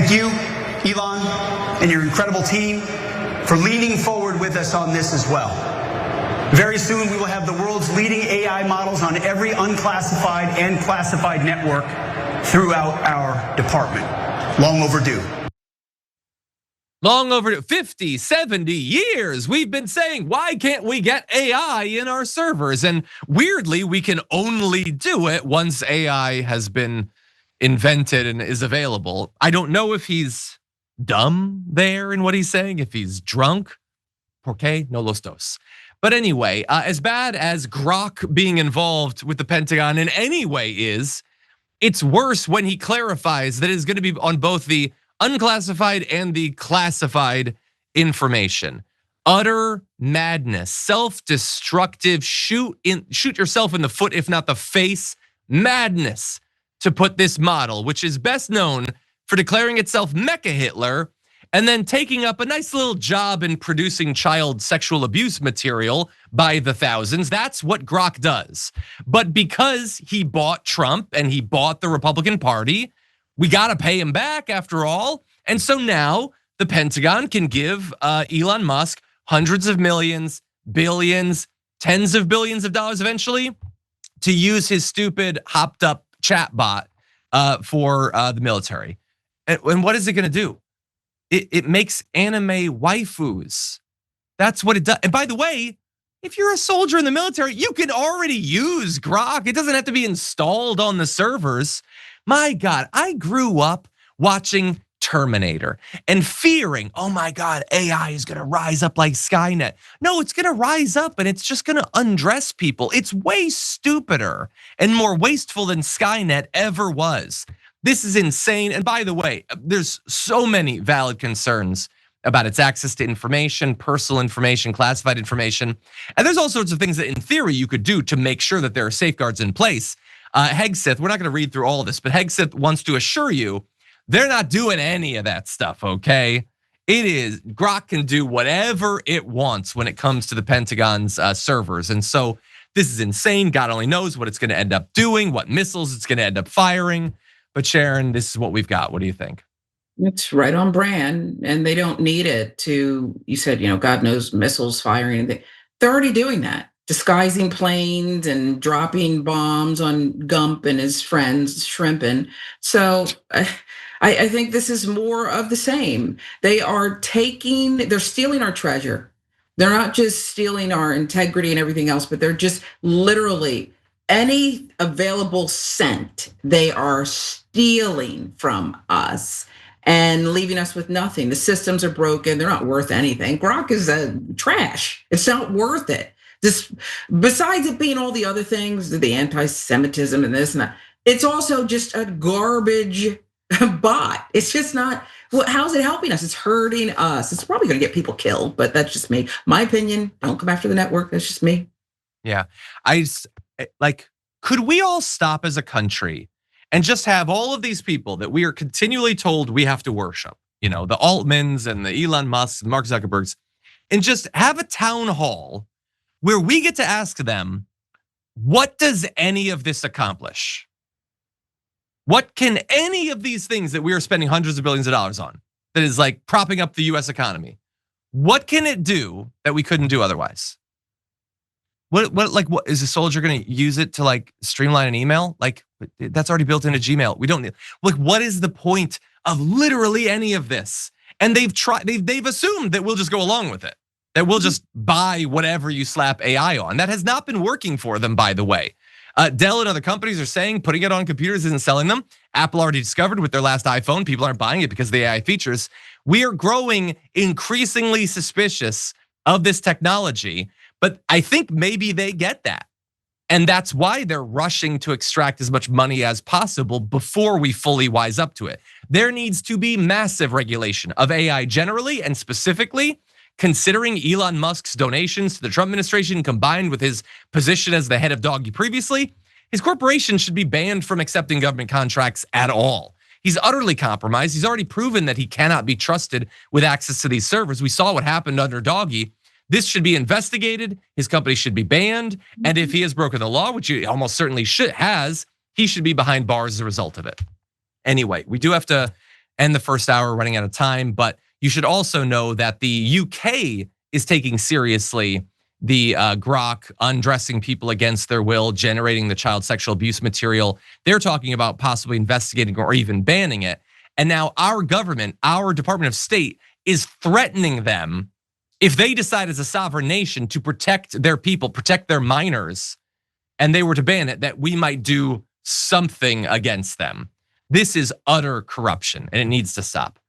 Thank you, Elon, and your incredible team for leaning forward with us on this as well. Very soon, we will have the world's leading AI models on every unclassified and classified network throughout our department. Long overdue. Long overdue. 50, 70 years we've been saying, why can't we get AI in our servers? And weirdly, we can only do it once AI has been invented and is available. I don't know if he's dumb there in what he's saying, if he's drunk. Porque no los dos. But anyway, as bad as Grok being involved with the Pentagon in any way is, it's worse when he clarifies that it's going to be on both the unclassified and the classified information. Utter madness, self-destructive, shoot yourself in the foot, if not the face, madness to put this model, which is best known for declaring itself Mecha Hitler and then taking up a nice little job in producing child sexual abuse material by the thousands. That's what Grok does. But because he bought Trump and he bought the Republican Party, we gotta pay him back after all. And so now the Pentagon can give Elon Musk hundreds of millions, billions, tens of billions of dollars eventually to use his stupid hopped up chat bot for the military. And what is it gonna do? It makes anime waifus. That's what it does. And by the way, if you're a soldier in the military, you can already use Grok. It doesn't have to be installed on the servers. My God, I grew up watching Terminator and fearing, oh my God, AI is gonna rise up like Skynet. No, it's gonna rise up and it's just gonna undress people. It's way stupider and more wasteful than Skynet ever was. This is insane. And by the way, there's so many valid concerns about its access to information, personal information, classified information. And there's all sorts of things that in theory you could do to make sure that there are safeguards in place. Hegseth, we're not gonna read through all of this, but Hegseth wants to assure you they're not doing any of that stuff, okay? Grok can do whatever it wants when it comes to the Pentagon's servers. And so this is insane. God only knows what it's gonna end up doing, what missiles it's gonna end up firing. But Sharon, this is what we've got. What do you think? It's right on brand, and they don't need it to, you said, God knows, missiles firing. They're already doing that, disguising planes and dropping bombs on Gump and his friends, shrimping. So I think this is more of the same. They're stealing our treasure. They're not just stealing our integrity and everything else, but they're just literally any available cent they are stealing from us and leaving us with nothing. The systems are broken. They're not worth anything. Grok is trash. It's not worth it. Besides it being all the other things, the anti-Semitism and this and that, it's also just a garbage bot. It's just not, how's it helping us? It's hurting us. It's probably gonna get people killed, but that's just me. My opinion, don't come after the network. That's just me. Yeah, could we all stop as a country and just have all of these people that we are continually told we have to worship, the Altmans and the Elon Musks and Mark Zuckerbergs, and just have a town hall where we get to ask them, what does any of this accomplish? What can any of these things that we are spending hundreds of billions of dollars on, that is like propping up the US economy, what can it do that we couldn't do otherwise? What is a soldier gonna use it to streamline an email? That's already built into Gmail. We don't need, what is the point of literally any of this? And they've assumed that we'll just go along with it, that we'll just buy whatever you slap AI on. That has not been working for them, by the way. Dell and other companies are saying putting it on computers isn't selling them. Apple already discovered with their last iPhone, people aren't buying it because of the AI features. We are growing increasingly suspicious of this technology. But I think maybe they get that. And that's why they're rushing to extract as much money as possible before we fully wise up to it. There needs to be massive regulation of AI generally and specifically, considering Elon Musk's donations to the Trump administration combined with his position as the head of Doggy previously. His corporation should be banned from accepting government contracts at all. He's utterly compromised. He's already proven that he cannot be trusted with access to these servers. We saw what happened under Doggy. This should be investigated. His company should be banned. And if he has broken the law, which he almost certainly he should be behind bars as a result of it. Anyway, we do have to and the first hour running out of time. But you should also know that the UK is taking seriously the Grok undressing people against their will, generating the child sexual abuse material. They're talking about possibly investigating or even banning it. And now our government, our Department of State, is threatening them if they decide as a sovereign nation to protect their people, protect their minors, and they were to ban it, that we might do something against them. This is utter corruption and it needs to stop.